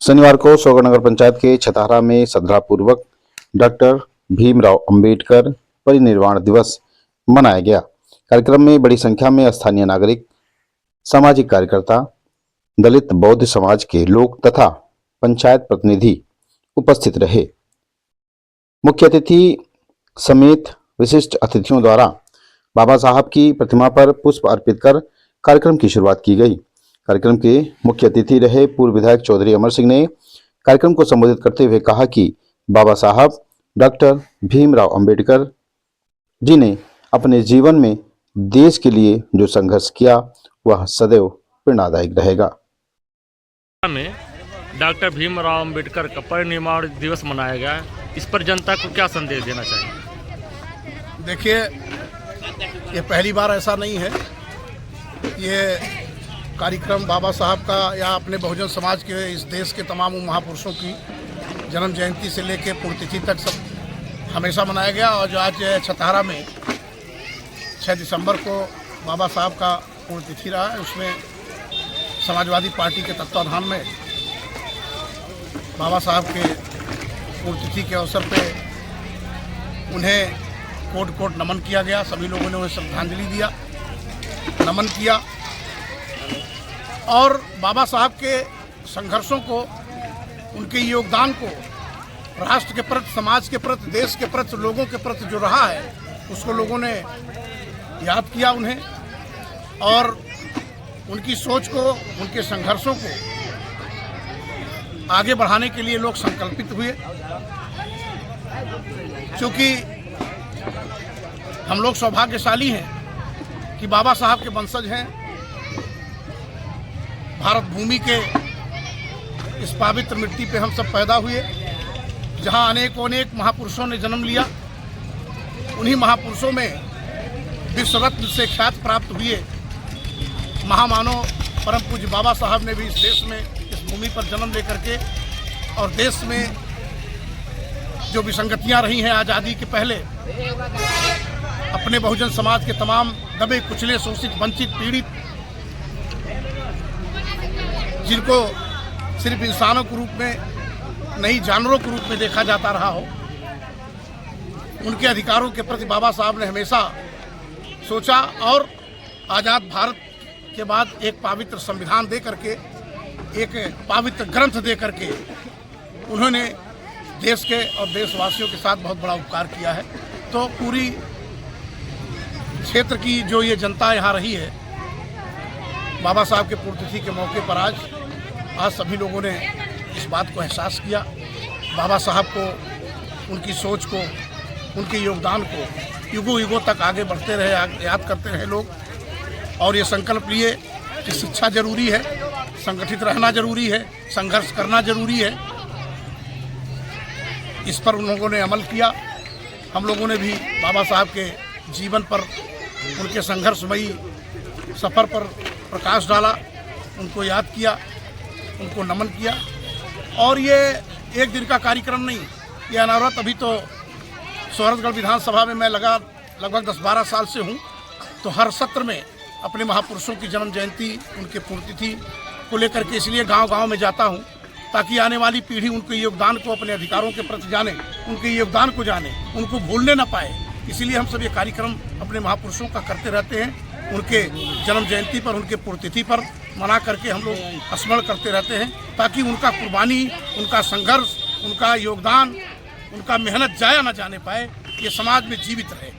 शनिवार को सोगड़ नगर पंचायत के छतारा में श्रद्धापूर्वक डॉक्टर भीमराव अंबेडकर परिनिर्वाण दिवस मनाया गया। कार्यक्रम में बड़ी संख्या में स्थानीय नागरिक, सामाजिक कार्यकर्ता, दलित बौद्ध समाज के लोग तथा पंचायत प्रतिनिधि उपस्थित रहे। मुख्य अतिथि समेत विशिष्ट अतिथियों द्वारा बाबा साहब की प्रतिमा पर पुष्प अर्पित कर कार्यक्रम की शुरुआत की गई। कार्यक्रम के मुख्य अतिथि रहे पूर्व विधायक चौधरी अमर सिंह ने कार्यक्रम को संबोधित करते हुए कहा कि बाबा साहब डॉक्टर भीमराव अंबेडकर जी ने अपने जीवन में देश के लिए जो संघर्ष किया वह सदैव प्रेरणादायक रहेगा। में डॉक्टर भीमराव अंबेडकर का परिनिर्वाण दिवस मनाया गया है, इस पर जनता को क्या संदेश देना चाहिए? देखिए, ये पहली बार ऐसा नहीं है। ये कार्यक्रम बाबा साहब का या अपने बहुजन समाज के इस देश के तमाम महापुरुषों की जन्म जयंती से लेकर पुण्यतिथि तक सब हमेशा मनाया गया। और जो आज छतारा में 6 दिसंबर को बाबा साहब का पुण्यतिथि रहा है, उसमें समाजवादी पार्टी के तत्वाधान में बाबा साहब के पुण्यतिथि के अवसर पे उन्हें कोट कोट नमन किया गया। सभी लोगों ने उन्हें श्रद्धांजलि दिया, नमन किया और बाबा साहब के संघर्षों को, उनके योगदान को राष्ट्र के प्रति, समाज के प्रति, देश के प्रति, लोगों के प्रति जो रहा है उसको लोगों ने याद किया उन्हें, और उनकी सोच को, उनके संघर्षों को आगे बढ़ाने के लिए लोग संकल्पित हुए। क्योंकि हम लोग सौभाग्यशाली हैं कि बाबा साहब के वंशज हैं। भारत भूमि के इस पवित्र मिट्टी पे हम सब पैदा हुए, जहां अनेक महापुरुषों ने जन्म लिया। उन्हीं महापुरुषों में विश्व रत्न से ख्याति प्राप्त हुए महामानव परम पूज्य बाबा साहब ने भी इस देश में, इस भूमि पर जन्म लेकर के, और देश में जो विसंगतियां रही हैं आज़ादी के पहले, अपने बहुजन समाज के तमाम दबे कुचले, शोषित, वंचित, पीड़ित, जिनको सिर्फ इंसानों के रूप में नहीं जानवरों के रूप में देखा जाता रहा हो, उनके अधिकारों के प्रति बाबा साहब ने हमेशा सोचा। और आज़ाद भारत के बाद एक पवित्र संविधान दे करके, एक पवित्र ग्रंथ दे करके उन्होंने देश के और देशवासियों के साथ बहुत बड़ा उपकार किया है। तो पूरी क्षेत्र की जो ये जनता यहाँ रही है, बाबा साहब के पुण्यतिथि के मौके पर आज सभी लोगों ने इस बात को एहसास किया। बाबा साहब को, उनकी सोच को, उनके योगदान को युगों युगों तक आगे बढ़ते रहे, याद करते रहे लोग। और ये संकल्प लिए कि शिक्षा जरूरी है, संगठित रहना जरूरी है, संघर्ष करना जरूरी है। इस पर उन लोगों ने अमल किया। हम लोगों ने भी बाबा साहब के जीवन पर, उनके संघर्षमयी सफ़र पर प्रकाश डाला, उनको याद किया, उनको नमन किया। और ये एक दिन का कार्यक्रम नहीं, ये अनावरत, अभी तो सोहरतगढ़ विधानसभा में मैं लगभग 10-12 साल से हूँ, तो हर सत्र में अपने महापुरुषों की जन्म जयंती, उनके पुण्यतिथि को लेकर के इसलिए गांव-गांव में जाता हूँ ताकि आने वाली पीढ़ी उनके योगदान को, अपने अधिकारों के प्रति जाने, उनके योगदान को जाने, उनको भूलने ना पाए। इसलिए हम सब ये कार्यक्रम अपने महापुरुषों का करते रहते हैं। उनके जन्म जयंती पर, उनके पुण्यतिथि पर मना करके हम लोग स्मरण करते रहते हैं, ताकि उनका कुर्बानी, उनका संघर्ष, उनका योगदान, उनका मेहनत जाया ना जाने पाए, ये समाज में जीवित रहे।